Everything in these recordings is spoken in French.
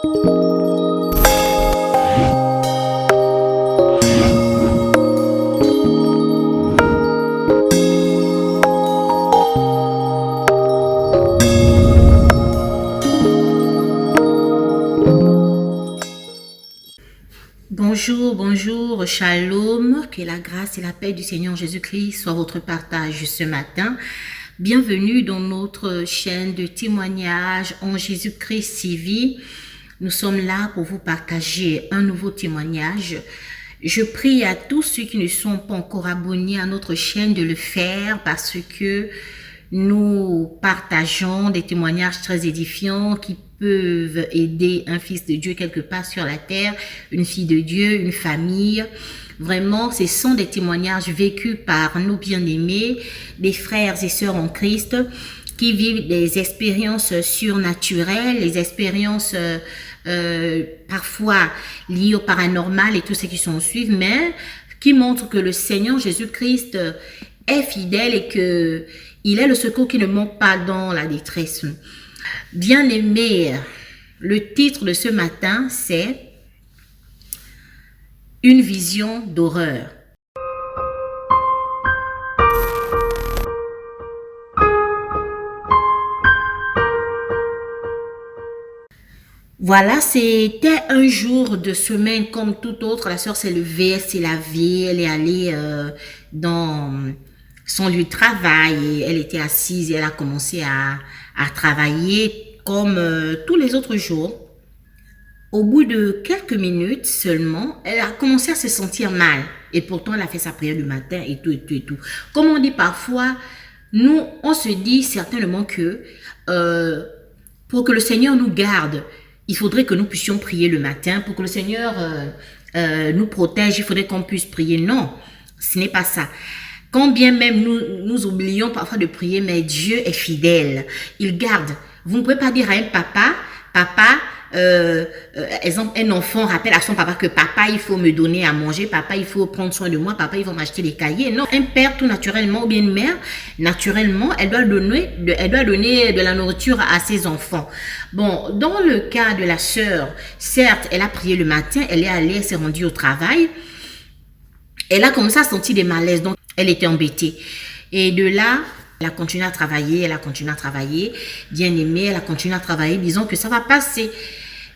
Bonjour, bonjour, shalom, que la grâce et la paix du Seigneur Jésus-Christ soient votre partage ce matin. Bienvenue dans notre chaîne de témoignages en Jésus-Christ TV. Nous sommes là pour vous partager un nouveau témoignage. Je prie à tous ceux qui ne sont pas encore abonnés à notre chaîne de le faire parce que nous partageons des témoignages très édifiants qui peuvent aider un fils de Dieu quelque part sur la terre, une fille de Dieu, une famille. Vraiment, ce sont des témoignages vécus par nos bien-aimés, des frères et sœurs en Christ qui vivent des expériences surnaturelles, les expériences parfois liées au paranormal et tout ce qui s'en suit, mais qui montrent que le Seigneur Jésus-Christ est fidèle et que il est le secours qui ne manque pas dans la détresse. Bien-aimés, le titre de ce matin, c'est « Une vision d'horreur ». Voilà, c'était un jour de semaine comme tout autre. La sœur s'est levée, elle s'est lavée, elle est allée dans son lieu de travail et elle était assise et elle a commencé à travailler comme tous les autres jours. Au bout de quelques minutes seulement, elle a commencé à se sentir mal. Et pourtant, elle a fait sa prière le matin et tout, et tout, et tout. Comme on dit parfois, nous, on se dit certainement que pour que le Seigneur nous garde, il faudrait que nous puissions prier le matin. Pour que le Seigneur nous protège, il faudrait qu'on puisse prier. Non, ce n'est pas ça. Quand bien même nous oublions parfois de prier, mais Dieu est fidèle. Il garde. Vous ne pouvez pas dire à un papa, exemple, un enfant rappelle à son papa que papa, il faut me donner à manger, papa, il faut prendre soin de moi, papa, il faut m'acheter des cahiers. Non, un père tout naturellement ou bien une mère, naturellement, elle doit donner de la nourriture à ses enfants. Bon, dans le cas de la sœur, certes, elle a prié le matin, elle est allée, elle s'est rendue au travail. Elle a commencé à sentir des malaises, donc elle était embêtée. Et de là, elle a continué à travailler, bien aimée, elle a continué à travailler, disons que ça va passer.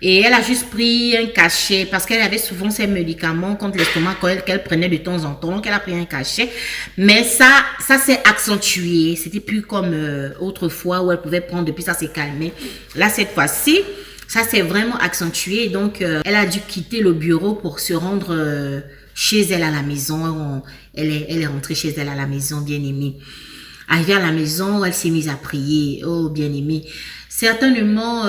Et elle a juste pris un cachet, parce qu'elle avait souvent ses médicaments contre l'estomac qu'elle prenait de temps en temps, donc elle a pris un cachet. Mais ça s'est accentué, c'était plus comme autrefois où elle pouvait prendre, depuis ça s'est calmé. Là, cette fois-ci, ça s'est vraiment accentué, donc elle a dû quitter le bureau pour se rendre chez elle à la maison. Elle est rentrée chez elle à la maison, bien aimée. Arrivée à la maison, elle s'est mise à prier. Oh, bien aimée. Certainement,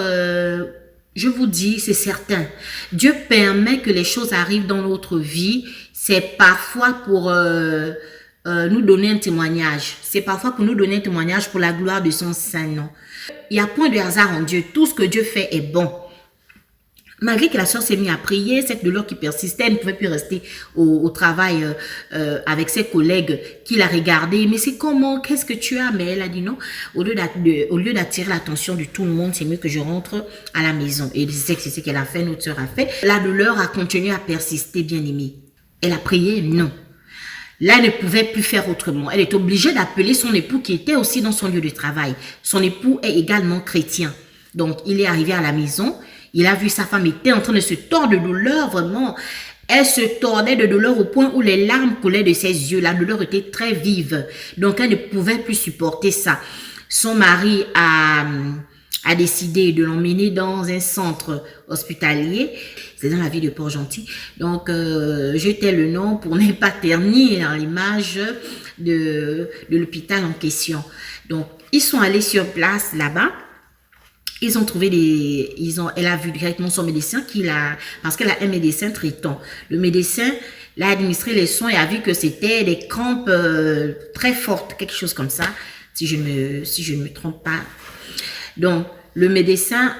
je vous dis, c'est certain. Dieu permet que les choses arrivent dans notre vie. C'est parfois pour nous donner un témoignage. C'est parfois pour nous donner un témoignage pour la gloire de son Saint-Nom. Il n'y a point de hasard en Dieu. Tout ce que Dieu fait est bon. Malgré que la sœur s'est mise à prier, cette douleur qui persistait, elle ne pouvait plus rester au travail avec ses collègues qui la regardaient. Mais c'est comment? Qu'est-ce que tu as? Mais elle a dit non. Au lieu d'attirer l'attention de tout le monde, c'est mieux que je rentre à la maison. Et c'est ce qu'elle a fait, notre sœur a fait. La douleur a continué à persister, bien aimée. Elle a prié, non. Là, elle ne pouvait plus faire autrement. Elle est obligée d'appeler son époux qui était aussi dans son lieu de travail. Son époux est également chrétien. Donc, il est arrivé à la maison. Il a vu sa femme était en train de se tordre de douleur, vraiment. Elle se tordait de douleur au point où les larmes coulaient de ses yeux. La douleur était très vive. Donc, elle ne pouvait plus supporter ça. Son mari a décidé de l'emmener dans un centre hospitalier. C'est dans la ville de Port-Gentil. Donc, je tais le nom pour ne pas ternir l'image de l'hôpital en question. Donc, ils sont allés sur place là-bas. Ils ont trouvé elle a vu directement son médecin parce qu'elle a un médecin traitant. Le médecin l'a administré les soins et a vu que c'était des crampes très fortes, quelque chose comme ça, si je ne me trompe pas. Donc, le médecin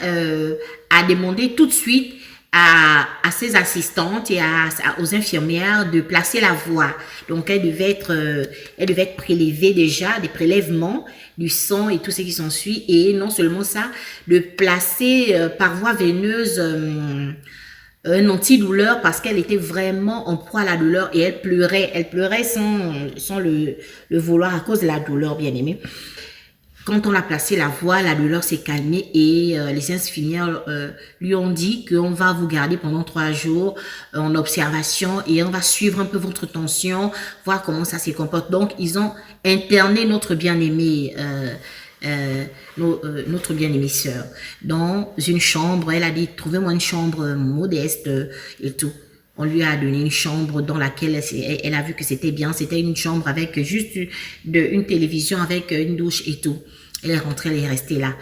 a demandé tout de suite à ses assistantes et aux infirmières de placer la voix. Donc, elle devait être prélevée déjà, des prélèvements du sang et tout ce qui s'ensuit. Et non seulement ça, de placer par voie veineuse un antidouleur parce qu'elle était vraiment en proie à la douleur et elle pleurait sans le vouloir à cause de la douleur, bien aimé. Quand on a placé la voix, la douleur s'est calmée et les infirmières lui ont dit qu'on va vous garder pendant 3 jours en observation et on va suivre un peu votre tension, voir comment ça se comporte. Donc, ils ont interné notre bien-aimée notre bien-aimée sœur dans une chambre. Elle a dit, trouvez-moi une chambre modeste et tout. On lui a donné une chambre dans laquelle elle a vu que c'était bien. C'était une chambre avec juste une télévision avec une douche et tout. Elle est rentrée, elle est restée là.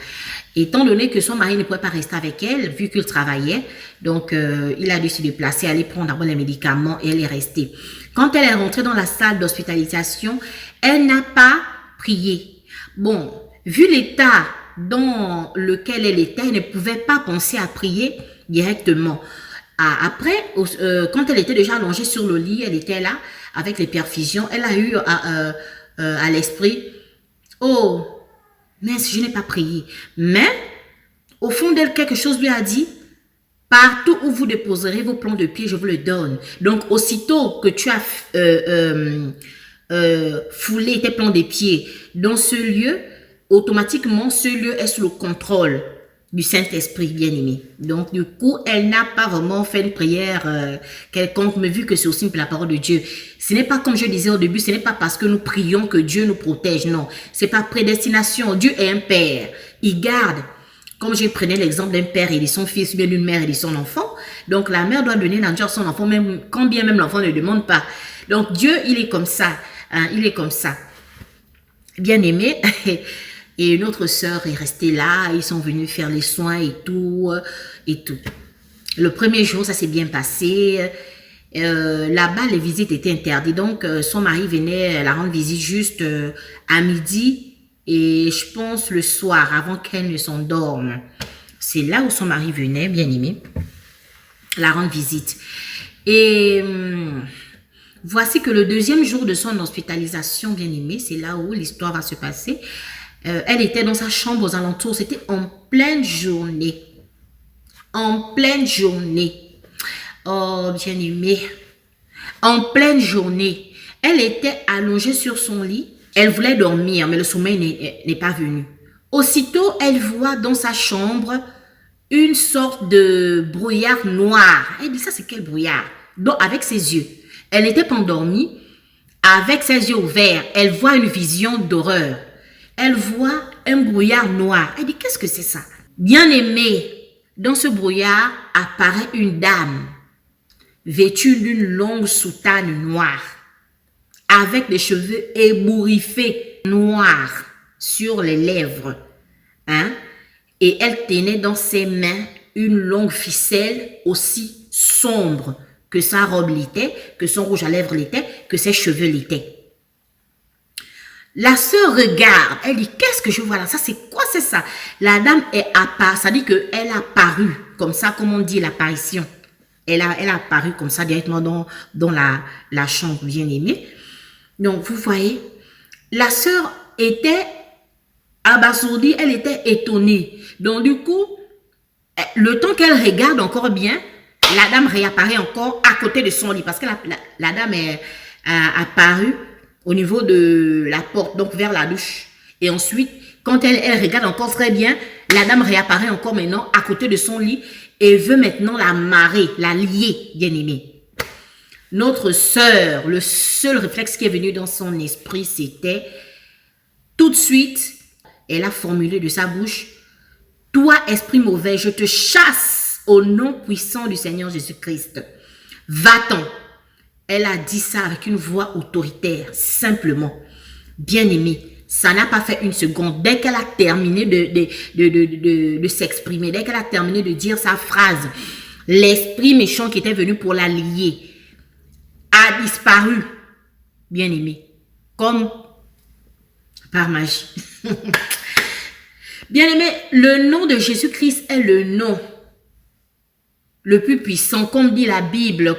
Étant donné que son mari ne pouvait pas rester avec elle, vu qu'il travaillait, donc il a dû se déplacer, aller prendre d'abord les médicaments et elle est restée. Quand elle est rentrée dans la salle d'hospitalisation, elle n'a pas prié. Bon, vu l'état dans lequel elle était, elle ne pouvait pas penser à prier directement. Après, quand elle était déjà allongée sur le lit, elle était là avec les perfusions, elle a eu à l'esprit, oh, mince, je n'ai pas prié. Mais, au fond d'elle, quelque chose lui a dit, partout où vous déposerez vos plans de pied, je vous le donne. Donc, aussitôt que tu as foulé tes plans de pied dans ce lieu, automatiquement, ce lieu est sous le contrôle du Saint-Esprit bien-aimé. Donc, du coup, elle n'a pas vraiment fait une prière quelconque, mais vu que c'est aussi la parole de Dieu. Ce n'est pas comme je disais au début, ce n'est pas parce que nous prions que Dieu nous protège, non. C'est par prédestination. Dieu est un père. Il garde. Comme je prenais l'exemple d'un père et de son fils, ou bien d'une mère et de son enfant. Donc, la mère doit donner la joie à son enfant, même quand bien même l'enfant ne demande pas. Donc, Dieu, il est comme ça. Hein, il est comme ça. Bien-aimé. Et une autre sœur est restée là, ils sont venus faire les soins et tout, et tout. Le premier jour, ça s'est bien passé. Là-bas, les visites étaient interdites. Donc, son mari venait la rendre visite juste à midi et je pense le soir, avant qu'elle ne s'endorme. C'est là où son mari venait, bien aimé, la rendre visite. Et voici que le deuxième jour de son hospitalisation, bien aimé, c'est là où l'histoire va se passer. Elle était dans sa chambre aux alentours, c'était en pleine journée. En pleine journée. Oh, bien-aimée. En pleine journée. Elle était allongée sur son lit. Elle voulait dormir, mais le sommeil n'est pas venu. Aussitôt, elle voit dans sa chambre une sorte de brouillard noir. Elle dit, ça c'est quel brouillard? Donc, avec ses yeux. Elle n'était pas endormie. Avec ses yeux ouverts, elle voit une vision d'horreur. Elle voit un brouillard noir. Elle dit, qu'est-ce que c'est ça? Bien-aimée, dans ce brouillard apparaît une dame vêtue d'une longue soutane noire, avec des cheveux ébouriffés noirs sur les lèvres. Hein? Et elle tenait dans ses mains une longue ficelle aussi sombre que sa robe l'était, que son rouge à lèvres l'était, que ses cheveux l'étaient. La sœur regarde, elle dit, qu'est-ce que je vois là? Ça, c'est quoi, c'est ça? La dame est apparue, ça dit qu'elle a apparu, comme ça, comme on dit, l'apparition. Elle a apparu comme ça, directement dans la chambre bien-aimée. Donc, vous voyez, la sœur était abasourdie, elle était étonnée. Donc, du coup, le temps qu'elle regarde encore bien, la dame réapparaît encore à côté de son lit, parce que la dame est apparue au niveau de la porte, donc vers la douche. Et ensuite, quand elle regarde encore très bien, la dame réapparaît encore maintenant à côté de son lit et veut maintenant la marrer, la lier, bien aimée. Notre sœur, le seul réflexe qui est venu dans son esprit, c'était tout de suite, elle a formulé de sa bouche, « Toi, esprit mauvais, je te chasse au nom puissant du Seigneur Jésus-Christ. Va-t'en !» Elle a dit ça avec une voix autoritaire, simplement. Bien-aimée, ça n'a pas fait une seconde. Dès qu'elle a terminé de s'exprimer, dès qu'elle a terminé de dire sa phrase, l'esprit méchant qui était venu pour la lier a disparu. Bien-aimée, comme par magie. Bien-aimée, le nom de Jésus-Christ est le nom le plus puissant, comme dit la Bible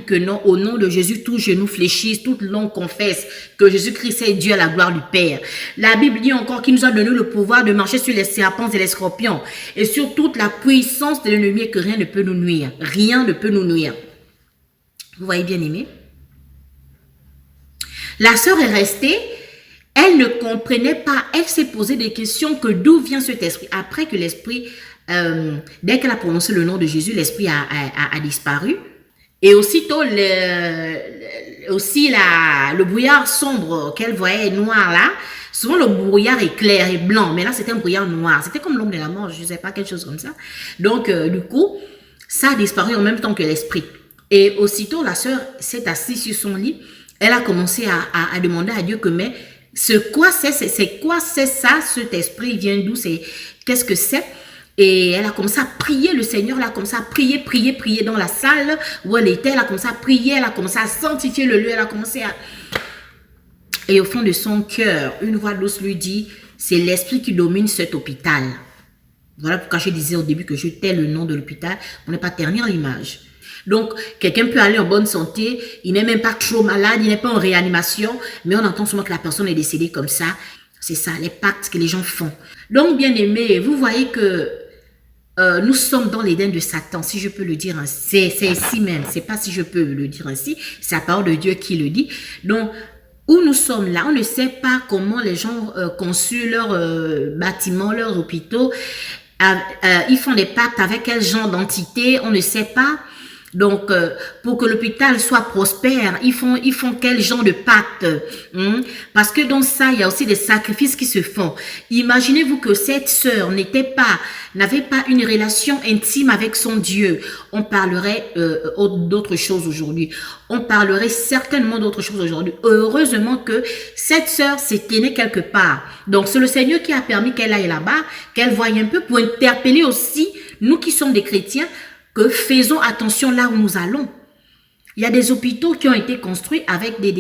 que non, au nom de Jésus, tout genou fléchisse, toute langue confesse que Jésus-Christ est Dieu à la gloire du Père. La Bible dit encore qu'il nous a donné le pouvoir de marcher sur les serpents et les scorpions et sur toute la puissance de l'ennemi et que rien ne peut nous nuire. Rien ne peut nous nuire. Vous voyez bien aimé? La sœur est restée, elle ne comprenait pas, elle s'est posé des questions que d'où vient cet esprit. Après que l'esprit, dès qu'elle a prononcé le nom de Jésus, l'esprit a disparu. Et aussitôt, le brouillard sombre qu'elle voyait noir là, souvent le brouillard est clair et blanc, mais là c'était un brouillard noir, c'était comme l'ombre de la mort, je ne sais pas, quelque chose comme ça. Donc du coup, ça a disparu en même temps que l'esprit. Et aussitôt, la sœur s'est assise sur son lit, elle a commencé à demander à Dieu que, mais c'est quoi ça, cet esprit vient d'où, qu'est-ce que c'est? Et elle a commencé à prier le Seigneur, elle a commencé à prier dans la salle où elle était, elle a commencé à prier, elle a commencé à sanctifier le lieu, elle a commencé à... Et au fond de son cœur, une voix douce lui dit, c'est l'esprit qui domine cet hôpital. Voilà pourquoi je disais au début que je tais le nom de l'hôpital, pour ne pas ternir l'image. Donc, quelqu'un peut aller en bonne santé, il n'est même pas trop malade, il n'est pas en réanimation, mais on entend souvent que la personne est décédée comme ça. C'est ça, les pactes que les gens font. Donc, bien aimé, vous voyez que nous sommes dans l'Éden de Satan, si je peux le dire ainsi. C'est ici même, c'est pas si je peux le dire ainsi, c'est la parole de Dieu qui le dit. Donc, où nous sommes là, on ne sait pas comment les gens conçuent leurs bâtiments, leurs hôpitaux. Ils font des pactes avec quel genre d'entité, on ne sait pas. Donc, pour que l'hôpital soit prospère, ils font quel genre de pacte? Parce que dans ça, il y a aussi des sacrifices qui se font. Imaginez-vous que cette sœur n'avait pas une relation intime avec son Dieu. On parlerait d'autres choses aujourd'hui. On parlerait certainement d'autres choses aujourd'hui. Heureusement que cette sœur s'est tenue quelque part. Donc, c'est le Seigneur qui a permis qu'elle aille là-bas, qu'elle voie un peu pour interpeller aussi, nous qui sommes des chrétiens, que faisons attention là où nous allons. Il y a des hôpitaux qui ont été construits avec des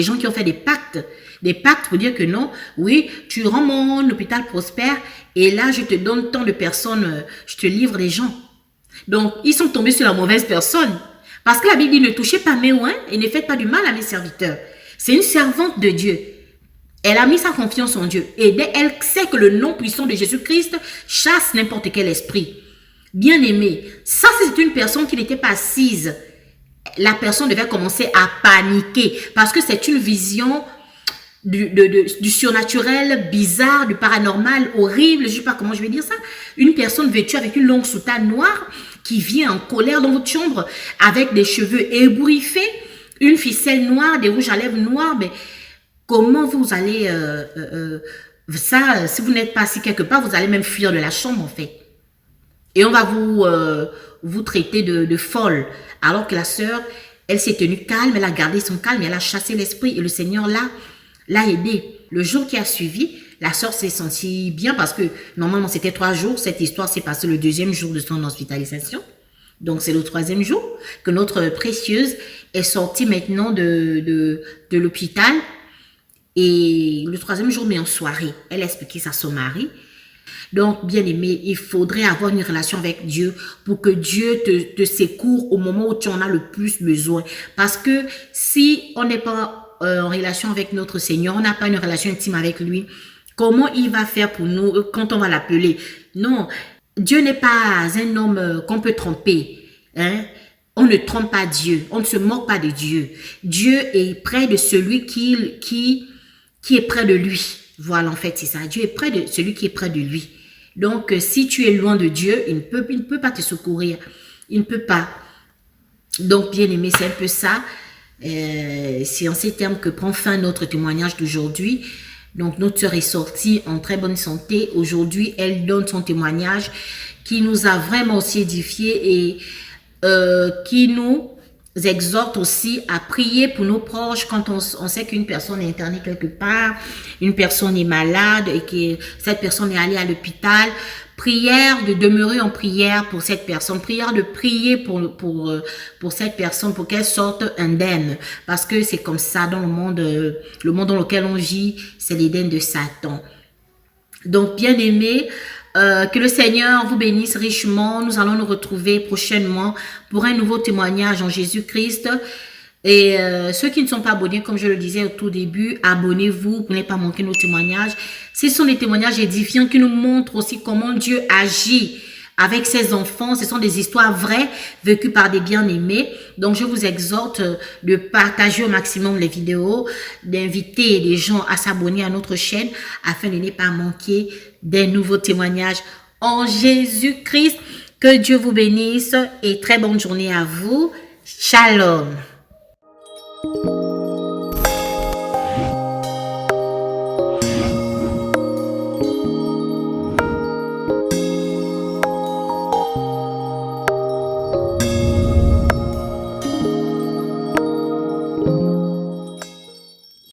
gens qui ont fait des pactes. Des pactes pour dire que non, oui, tu rends mon hôpital prospère et là, je te donne tant de personnes, je te livre des gens. Donc, ils sont tombés sur la mauvaise personne. Parce que la Bible dit, ne touchez pas mes oins et ne faites pas du mal à mes serviteurs. C'est une servante de Dieu. Elle a mis sa confiance en Dieu. Et elle sait que le nom puissant de Jésus-Christ chasse n'importe quel esprit. Bien aimé, ça c'est une personne qui n'était pas assise. La personne devait commencer à paniquer parce que c'est une vision du surnaturel, bizarre, du paranormal, horrible, je ne sais pas comment je vais dire ça. Une personne vêtue avec une longue soutane noire qui vient en colère dans votre chambre avec des cheveux ébouriffés, une ficelle noire, des rouges à lèvres noirs. Mais comment vous allez... ça, si vous n'êtes pas assis quelque part, vous allez même fuir de la chambre en fait. Et on va vous traiter de folle. Alors que la sœur, elle s'est tenue calme, elle a gardé son calme, elle a chassé l'esprit et le Seigneur l'a aidée. Le jour qui a suivi, la sœur s'est sentie bien parce que normalement c'était 3 jours. Cette histoire s'est passée le 2e jour de son hospitalisation. Donc c'est le 3e jour que notre précieuse est sortie maintenant de l'hôpital. Et le 3e jour, mais en soirée, elle a expliqué ça à son mari. Donc, bien aimé, il faudrait avoir une relation avec Dieu pour que Dieu te secoure au moment où tu en as le plus besoin. Parce que si on n'est pas en relation avec notre Seigneur, on n'a pas une relation intime avec lui, comment il va faire pour nous quand on va l'appeler? Non, Dieu n'est pas un homme qu'on peut tromper. Hein? On ne trompe pas Dieu, on ne se moque pas de Dieu. Dieu est près de celui qui est près de lui. Voilà, en fait, c'est ça. Dieu est près de celui qui est près de lui. Donc, si tu es loin de Dieu, il ne peut pas te secourir. Il ne peut pas. Donc, bien aimé, c'est un peu ça. C'est en ces termes que prend fin notre témoignage d'aujourd'hui. Donc, notre sœur est sortie en très bonne santé. Aujourd'hui, elle donne son témoignage qui nous a vraiment aussi édifiés et qui nous exhorte aussi à prier pour nos proches quand on sait qu'une personne est internée quelque part, une personne est malade et que cette personne est allée à l'hôpital. Prière de demeurer en prière pour cette personne, prière de prier pour cette personne pour qu'elle sorte indemne, parce que c'est comme ça dans le monde dans lequel on vit, c'est l'Éden de Satan. Donc bien aimé, Que le Seigneur vous bénisse richement. Nous allons nous retrouver prochainement pour un nouveau témoignage en Jésus-Christ. Et ceux qui ne sont pas abonnés, comme je le disais au tout début, abonnez-vous pour ne pas manquer nos témoignages. Ce sont des témoignages édifiants qui nous montrent aussi comment Dieu agit avec ses enfants. Ce sont des histoires vraies vécues par des bien-aimés. Donc, je vous exhorte de partager au maximum les vidéos, d'inviter les gens à s'abonner à notre chaîne afin de ne pas manquer des nouveaux témoignages en Jésus-Christ. Que Dieu vous bénisse et très bonne journée à vous. Shalom.